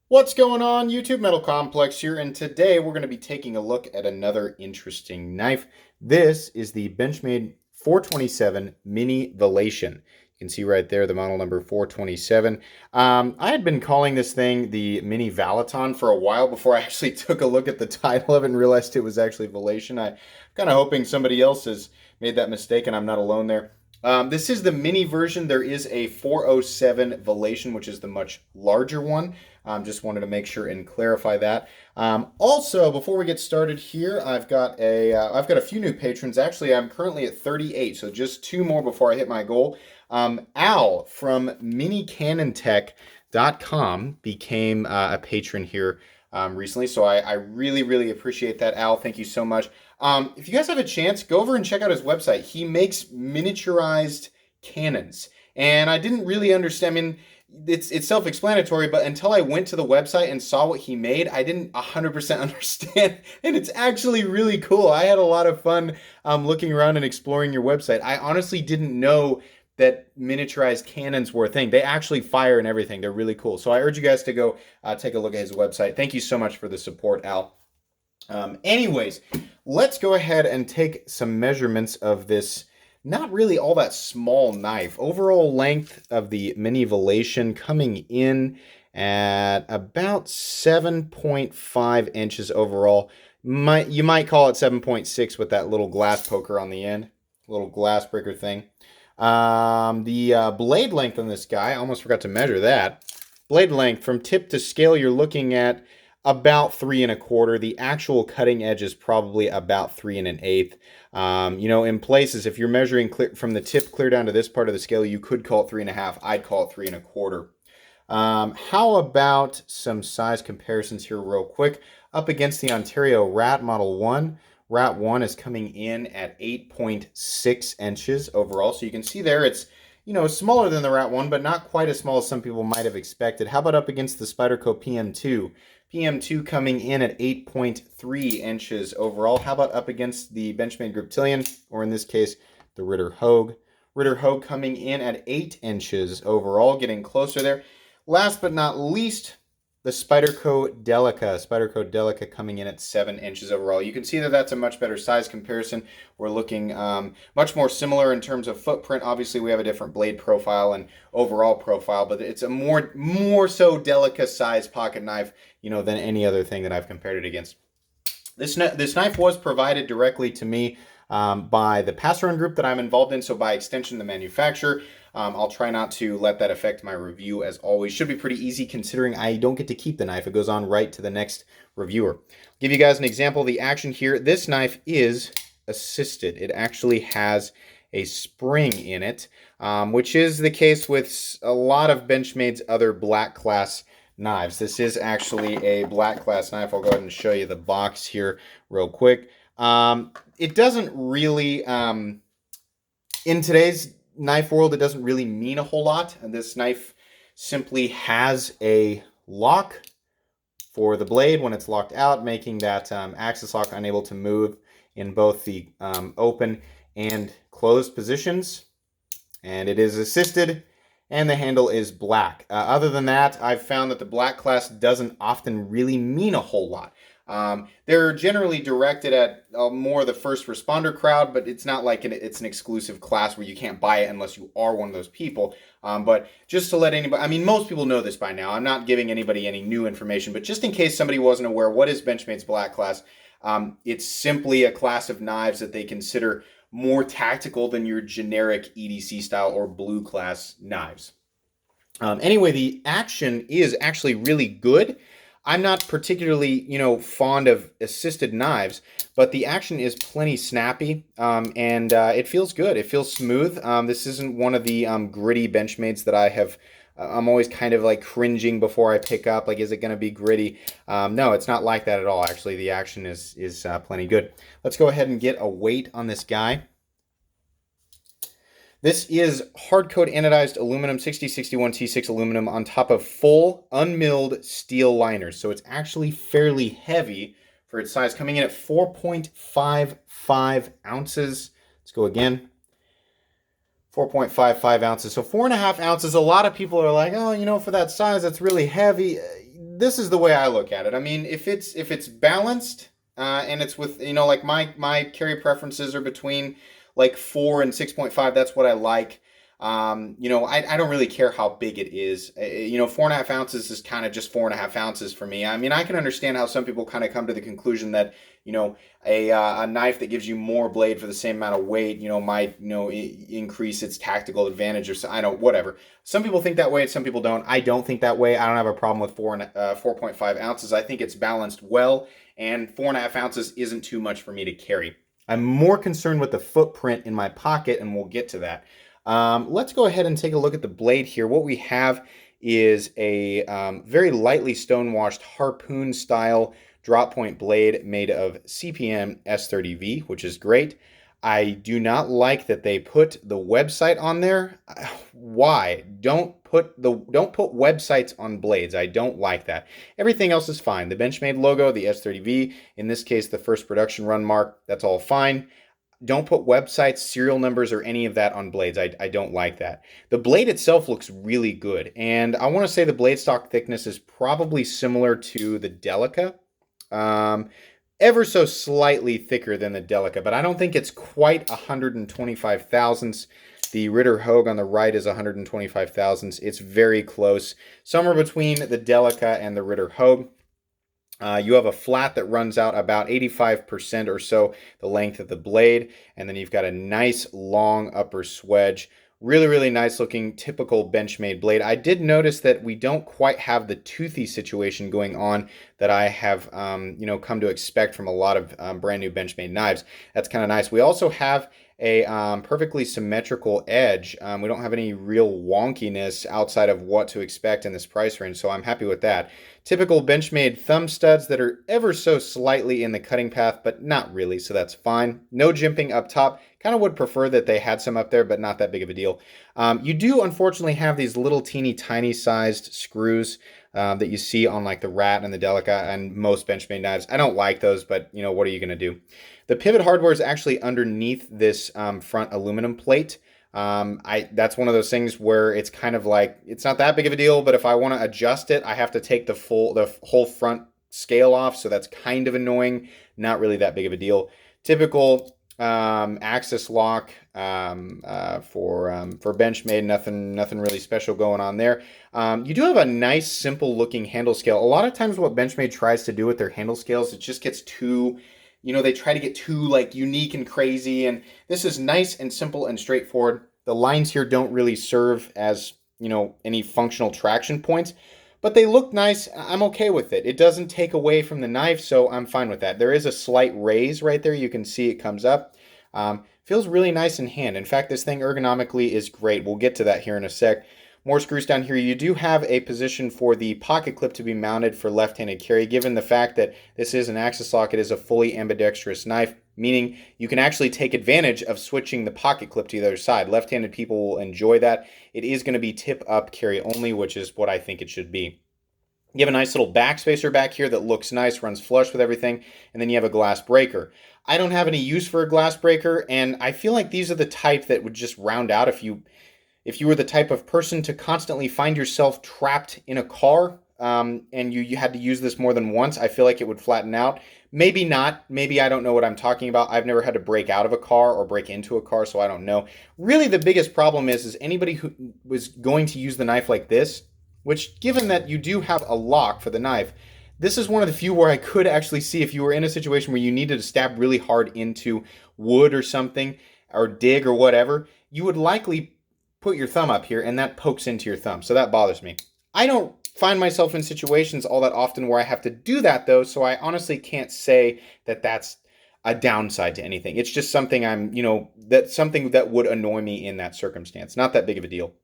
What's going on, YouTube? Metal Complex here, and today we're going to be taking a look at another interesting knife. This is the Benchmade 427 Mini Vallation. You can see right there the model number 427. I had been calling this thing the Mini Valaton for a while before I actually took a look at the title of it and realized it was actually Vallation. I'm kind of hoping somebody else has made that mistake and I'm not alone there. This is the mini version. There is a 407 Vallation, which is the much larger one. Just wanted to make sure and clarify that. Also, before we get started here, I've got a few new patrons. Actually, I'm currently at 38, so just two more before I hit my goal. Al from minicanontech.com became a patron here recently, so I really, really appreciate that, Al. Thank you so much. If you guys have a chance, go over and check out his website. He makes miniaturized cannons, and I didn't really understand. I mean, it's self-explanatory, but until I went to the website and saw what he made, I didn't 100% understand, and it's actually really cool. I had a lot of fun looking around and exploring your website. I honestly didn't know that miniaturized cannons were a thing. They actually fire and everything. They're really cool. So I urge you guys to go take a look at his website. Thank you so much for the support, Al. Anyways, let's go ahead and take some measurements of this not really all that small knife. Overall length of the Mini Vallation coming in at about 7.5 inches overall. You might call it 7.6 with that little glass poker on the end, little glass breaker thing. The blade length on this guy, I almost forgot to measure that. Blade length from tip to scale, you're looking at about 3 1/4. The actual cutting edge is probably about 3 1/8. In places, if you're measuring from the tip clear down to this part of the scale, you could call it 3 1/2. I'd call it 3 1/4. How about some size comparisons here real quick? Up against the Ontario Rat Model 1. Rat 1 is coming in at 8.6 inches overall. So you can see there it's, smaller than the Rat 1, but not quite as small as some people might have expected. How about up against the Spyderco PM2? PM2 coming in at 8.3 inches overall. How about up against the Benchmade Griptilian, or in this case, the Ritter Hogue? Ritter Hogue coming in at 8 inches overall, getting closer there. Last but not least, the Spyderco Delica. Spyderco Delica coming in at 7 inches overall. You can see that that's a much better size comparison. We're looking much more similar in terms of footprint. Obviously, we have a different blade profile and overall profile, but it's a more so Delica size pocket knife, than any other thing that I've compared it against. This knife was provided directly to me by the pass-around group that I'm involved in, so by extension, the manufacturer. I'll try not to let that affect my review, as always. Should be pretty easy considering I don't get to keep the knife. It goes on right to the next reviewer. I'll give you guys an example of the action here. This knife is assisted. It actually has a spring in it, which is the case with a lot of Benchmade's other black class knives. This is actually a black class knife. I'll go ahead and show you the box here real quick. It doesn't really, in today's knife world, it doesn't really mean a whole lot. This knife simply has a lock for the blade when it's locked out, making that axis lock unable to move in both the open and closed positions. And it is assisted, and the handle is black. Other than that, I've found that the black class doesn't often really mean a whole lot. They're generally directed at more the first responder crowd, but it's not like it's an exclusive class where you can't buy it unless you are one of those people. But just to let anybody, I mean, most people know this by now. I'm not giving anybody any new information, but just in case somebody wasn't aware, what is Benchmade's black class? It's simply a class of knives that they consider more tactical than your generic EDC style or blue class knives. Anyway, the action is actually really good. I'm not particularly, fond of assisted knives, but the action is plenty snappy, and it feels good. It feels smooth. This isn't one of the gritty Benchmades that I have. I'm always kind of like cringing before I pick up. Like, is it going to be gritty? No, it's not like that at all. Actually, the action is plenty good. Let's go ahead and get a weight on this guy. This is hard coat anodized aluminum, 6061 T6 aluminum on top of full unmilled steel liners. So it's actually fairly heavy for its size, coming in at 4.55 ounces. Let's go again. 4.55 ounces. So 4.5 ounces. A lot of people are like, oh, for that size, that's really heavy. this is the way I look at it. I mean, if it's balanced, and it's with, like my carry preferences are between like 4 and 6.5. That's what I like. I don't really care how big it is. 4.5 ounces is kind of just 4.5 ounces for me. I mean, I can understand how some people kind of come to the conclusion that a knife that gives you more blade for the same amount of weight, might increase its tactical advantage, or so, I don't, whatever. Some people think that way, some people don't. I don't think that way. I don't have a problem with 4.5 ounces. I think it's balanced well, and 4.5 ounces isn't too much for me to carry. I'm more concerned with the footprint in my pocket, and we'll get to that. Let's go ahead and take a look at the blade here. What we have is a very lightly stonewashed harpoon style drop point blade made of CPM S30V, which is great. I do not like that they put the website on there. Why? Don't put websites on blades. I don't like that. Everything else is fine. The Benchmade logo, the S30V, in this case the first production run mark, that's all fine. Don't put websites, serial numbers, or any of that on blades. I don't like that. The blade itself looks really good, and I want to say the blade stock thickness is probably similar to the Delica. Ever so slightly thicker than the Delica, but I don't think it's quite 125 thousandths. The Ritter Hogue on the right is 125 thousandths. It's very close, somewhere between the Delica and the Ritter Hogue. You have a flat that runs out about 85% or so the length of the blade, and then you've got a nice long upper swedge. Really, really nice looking, typical Benchmade blade. I did notice that we don't quite have the toothy situation going on that I have, come to expect from a lot of brand new Benchmade knives. That's kind of nice. We also have a perfectly symmetrical edge. We don't have any real wonkiness outside of what to expect in this price range, so I'm happy with that. Typical Benchmade thumb studs that are ever so slightly in the cutting path, but not really, so that's fine. No jimping up top. Kind of would prefer that they had some up there, but not that big of a deal. You do unfortunately have these little teeny tiny sized screws that you see on like the Rat and the Delica and most Benchmade knives. I don't like those, but what are you going to do? The pivot hardware is actually underneath this front aluminum plate. That's one of those things where it's kind of like, it's not that big of a deal, but if I want to adjust it, I have to take the whole front scale off, so that's kind of annoying. Not really that big of a deal. Typical axis lock for Benchmade. Nothing really special going on there. You do have a nice simple looking handle scale. A lot of times what Benchmade tries to do with their handle scales, it just gets too, they try to get too like unique and crazy, and this is nice and simple and straightforward. The lines here don't really serve as any functional traction points, but they look nice. I'm okay with it. It doesn't take away from the knife, so I'm fine with that. There is a slight raise right there. You can see it comes up. Feels really nice in hand. In fact, this thing ergonomically is great. We'll get to that here in a sec. More screws down here. You do have a position for the pocket clip to be mounted for left-handed carry. Given the fact that this is an axis lock, it is a fully ambidextrous knife, meaning you can actually take advantage of switching the pocket clip to the other side. Left-handed people will enjoy that. It is going to be tip-up carry only, which is what I think it should be. You have a nice little backspacer back here that looks nice, runs flush with everything, and then you have a glass breaker. I don't have any use for a glass breaker, and I feel like these are the type that would just round out if you were the type of person to constantly find yourself trapped in a car, and you had to use this more than once. I feel like it would flatten out. Maybe not. Maybe I don't know what I'm talking about. I've never had to break out of a car or break into a car, so I don't know. Really, the biggest problem is anybody who was going to use the knife like this, which, given that you do have a lock for the knife, this is one of the few where I could actually see if you were in a situation where you needed to stab really hard into wood or something, or dig or whatever, you would likely put your thumb up here, and that pokes into your thumb, so that bothers me. I don't find myself in situations all that often where I have to do that, though, so I honestly can't say that that's a downside to anything. It's just something that's something that would annoy me in that circumstance. Not that big of a deal.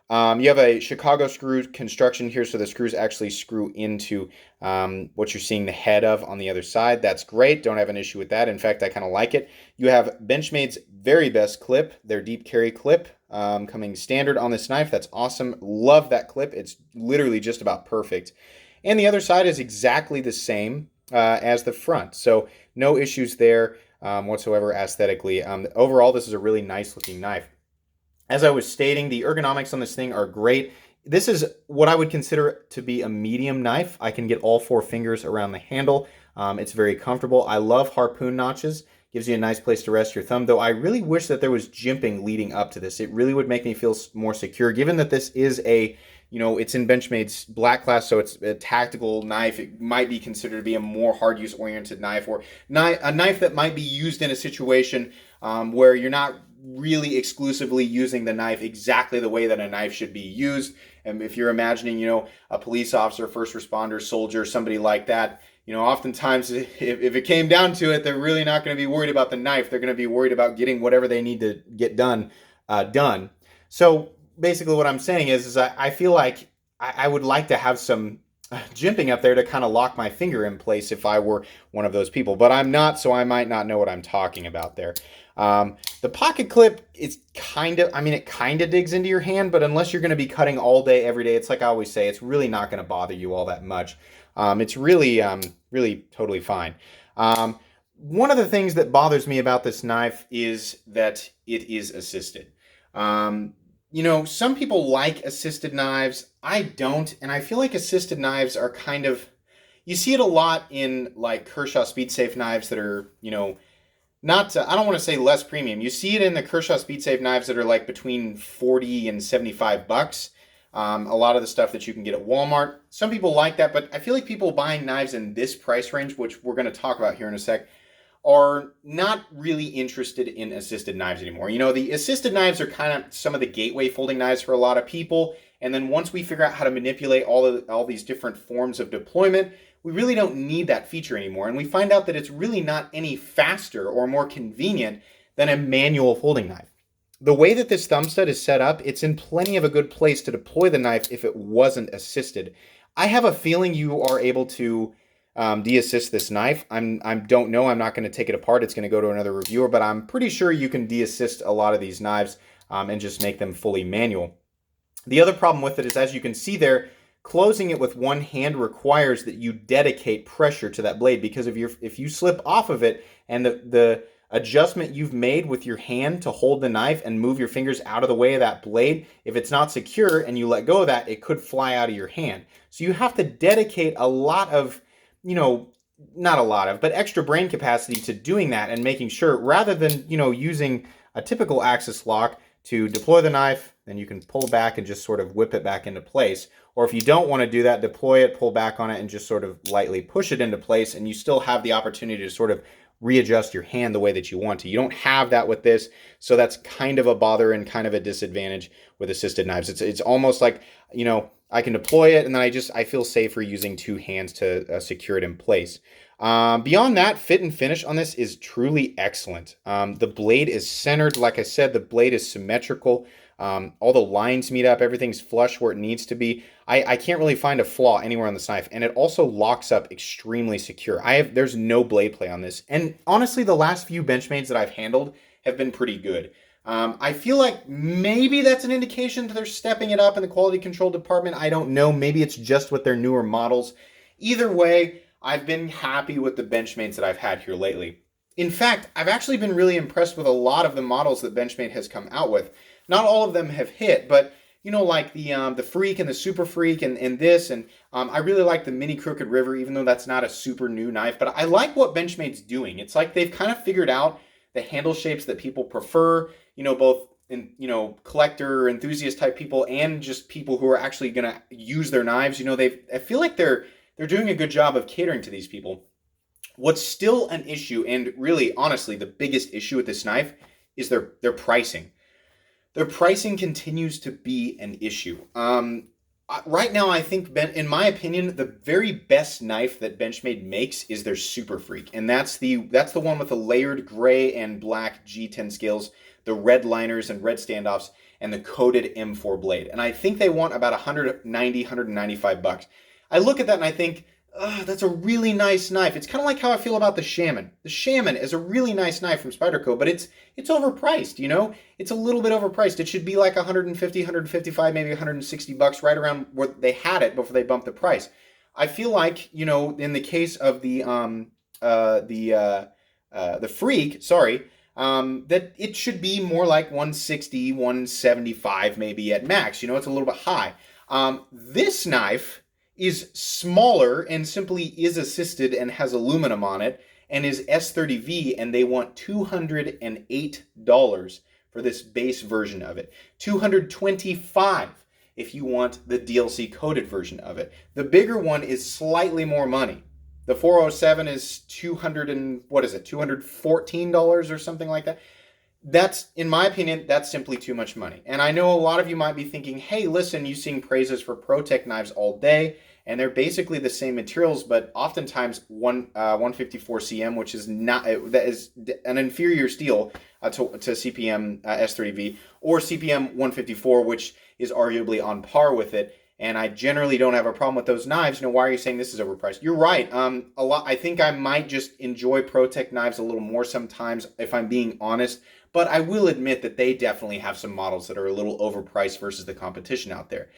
You have a Chicago screw construction here, so the screws actually screw into what you're seeing the head of on the other side. That's great. Don't have an issue with that. In fact, I kind of like it. You have Benchmade's very best clip, their deep carry clip, coming standard on this knife. That's awesome. Love that clip. It's literally just about perfect. And the other side is exactly the same as the front, so no issues there whatsoever aesthetically. Overall, this is a really nice looking knife. As I was stating, the ergonomics on this thing are great. This is what I would consider to be a medium knife. I can get all four fingers around the handle. It's very comfortable. I love harpoon notches. Gives you a nice place to rest your thumb, though I really wish that there was jimping leading up to this. It really would make me feel more secure, given that this is a, it's in Benchmade's black class, so it's a tactical knife. It might be considered to be a more hard use oriented knife, or a knife that might be used in a situation where you're not really exclusively using the knife exactly the way that a knife should be used. And if you're imagining, a police officer, first responder, soldier, somebody like that, oftentimes if it came down to it, they're really not going to be worried about the knife. They're going to be worried about getting whatever they need to get done. So basically what I'm saying is I feel like I would like to have some jimping up there to kind of lock my finger in place if I were one of those people, but I'm not, so I might not know what I'm talking about there. The pocket clip is it kind of digs into your hand, but unless you're going to be cutting all day, every day, it's like I always say, it's really not going to bother you all that much. It's really totally fine. One of the things that bothers me about this knife is that it is assisted. Some people like assisted knives. I don't, and I feel like assisted knives are you see it a lot in like Kershaw Speed Safe knives that are, not I don't want to say less premium. You see it in the Kershaw Speed Safe knives that are like between 40 and 75 bucks. A lot of the stuff that you can get at Walmart. Some people like that, but I feel like people buying knives in this price range, which we're going to talk about here in a sec, are not really interested in assisted knives anymore. The assisted knives are kind of some of the gateway folding knives for a lot of people. And then once we figure out how to manipulate all these different forms of deployment, we really don't need that feature anymore. And we find out that it's really not any faster or more convenient than a manual folding knife. The way that this thumb stud is set up, it's in plenty of a good place to deploy the knife if it wasn't assisted. I have a feeling you are able to de-assist this knife. I don't know. I'm not going to take it apart. It's going to go to another reviewer, but I'm pretty sure you can de-assist a lot of these knives and just make them fully manual. The other problem with it is, as you can see there, closing it with one hand requires that you dedicate pressure to that blade, because if you slip off of it and the adjustment you've made with your hand to hold the knife and move your fingers out of the way of that blade, if it's not secure and you let go of that, it could fly out of your hand. So you have to dedicate a lot of, not a lot of, but extra brain capacity to doing that and making sure, rather than, using a typical axis lock to deploy the knife, then you can pull back and just sort of whip it back into place. Or if you don't want to do that, deploy it, pull back on it, and just sort of lightly push it into place, and you still have the opportunity to sort of readjust your hand the way that you want to. You don't have that with this, so that's kind of a bother and kind of a disadvantage with assisted knives. It's almost like, I can deploy it, and then I feel safer using two hands to secure it in place. Beyond that, fit and finish on this is truly excellent. The blade is centered. Like I said, the blade is symmetrical. All the lines meet up. Everything's flush where it needs to be. I can't really find a flaw anywhere on this knife, and it also locks up extremely secure. There's no blade play on this. And honestly, the last few Benchmades that I've handled have been pretty good. I feel like maybe that's an indication that they're stepping it up in the quality control department. I don't know. Maybe it's just with their newer models. Either way, I've been happy with the Benchmades that I've had here lately. In fact, I've actually been really impressed with a lot of the models that Benchmade has come out with. Not all of them have hit, but like the Freak and the Super Freak and this, and I really like the Mini Crooked River, even though that's not a super new knife. But I like what Benchmade's doing. It's like they've kind of figured out the handle shapes that people prefer, both in, collector, enthusiast type people and just people who are actually going to use their knives. I feel like they're doing a good job of catering to these people. What's still an issue, and really, honestly, the biggest issue with this knife is their pricing. Their pricing continues to be an issue. Right now, I think, in my opinion, the very best knife that Benchmade makes is their Super Freak, and that's the one with the layered gray and black G10 scales, the red liners and red standoffs, and the coated M4 blade. And I think they want about 190, 195 bucks. I look at that and I think, that's a really nice knife. It's kind of like how I feel about the Shaman. The Shaman is a really nice knife from Spyderco, but it's overpriced, It's a little bit overpriced. It should be like 150, 155, maybe 160 bucks, right around where they had it before they bumped the price. I feel like, in the case of the Freak, that it should be more like 160, 175 maybe at max. It's a little bit high. This knife is smaller and simply is assisted and has aluminum on it and is S30V, and they want $208 for this base version of it. $225 if you want the DLC coated version of it. The bigger one is slightly more money. The 407 is 200 and what is it? $214 or something like that. That's, in my opinion, that's simply too much money. And I know a lot of you might be thinking, hey, listen, you sing praises for ProTech knives all day, and they're basically the same materials, but oftentimes 154 cm, which is not, that is an inferior steel to CPM S30V, or CPM 154, which is arguably on par with it. And I generally don't have a problem with those knives. You know, why are you saying this is overpriced? You're right. A lot. I think I might just enjoy ProTech knives a little more sometimes, if I'm being honest. But I will admit that they definitely have some models that are a little overpriced versus the competition out there.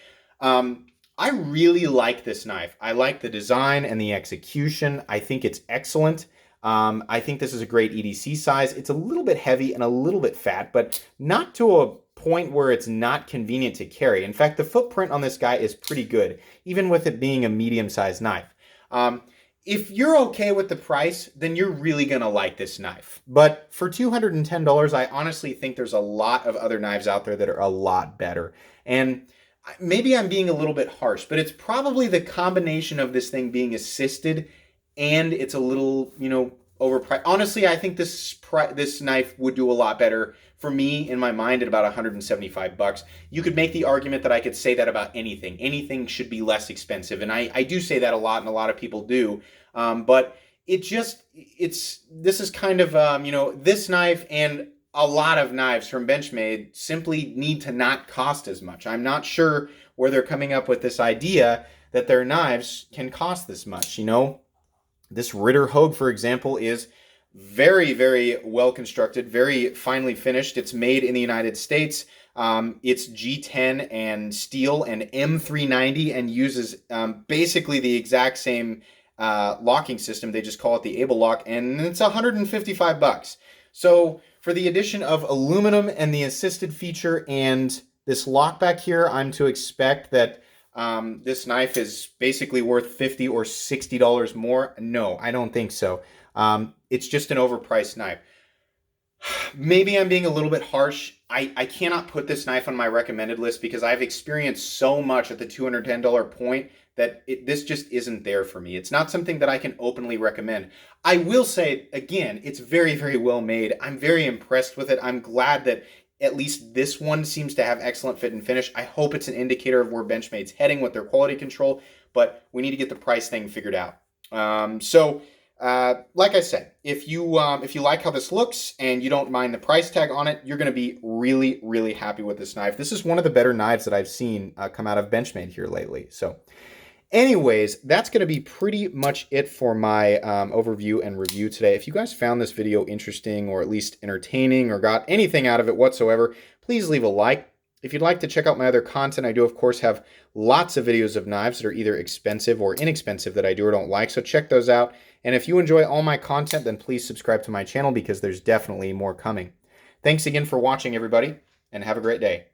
I really like this knife. I like the design and the execution. I think it's excellent. I think this is a great EDC size. It's a little bit heavy and a little bit fat, but not to a point where it's not convenient to carry. In fact, the footprint on this guy is pretty good, even with it being a medium-sized knife. If you're okay with the price, then you're really gonna like this knife. But for $210, I honestly think there's a lot of other knives out there that are a lot better. And maybe I'm being a little bit harsh, but it's probably the combination of this thing being assisted and it's a little, you know, overpriced. Honestly, I think this knife would do a lot better for me in my mind at about $175. You could make the argument that I could say that about anything. Anything should be less expensive, and I do say that a lot, and a lot of people do. But this is kind of, you know, this knife and a lot of knives from Benchmade simply need to not cost as much. I'm not sure where they're coming up with this idea that their knives can cost this much, you know. This Ritter Hogue, for example, is very, very well constructed, very finely finished. It's made in the United States. It's G10 and steel and M390 and uses basically the exact same locking system. They just call it the Able Lock, and it's $155. So for the addition of aluminum and the assisted feature and this lock back here, I'm to expect that this knife is basically worth $50 or $60 more. No, I don't think so. It's just an overpriced knife. Maybe I'm being a little bit harsh. I cannot put this knife on my recommended list because I've experienced so much at the $210 point that this just isn't there for me. It's not something that I can openly recommend. I will say, again, it's very, very well made. I'm very impressed with it. I'm glad that at least this one seems to have excellent fit and finish. I hope it's an indicator of where Benchmade's heading with their quality control, but we need to get the price thing figured out. Like I said, if you like how this looks and you don't mind the price tag on it, you're going to be really, really happy with this knife. This is one of the better knives that I've seen come out of Benchmade here lately. So anyways, that's going to be pretty much it for my overview and review today. If you guys found this video interesting or at least entertaining or got anything out of it whatsoever, please leave a like. If you'd like to check out my other content, I do, of course, have lots of videos of knives that are either expensive or inexpensive that I do or don't like, so check those out. And if you enjoy all my content, then please subscribe to my channel because there's definitely more coming. Thanks again for watching, everybody, and have a great day.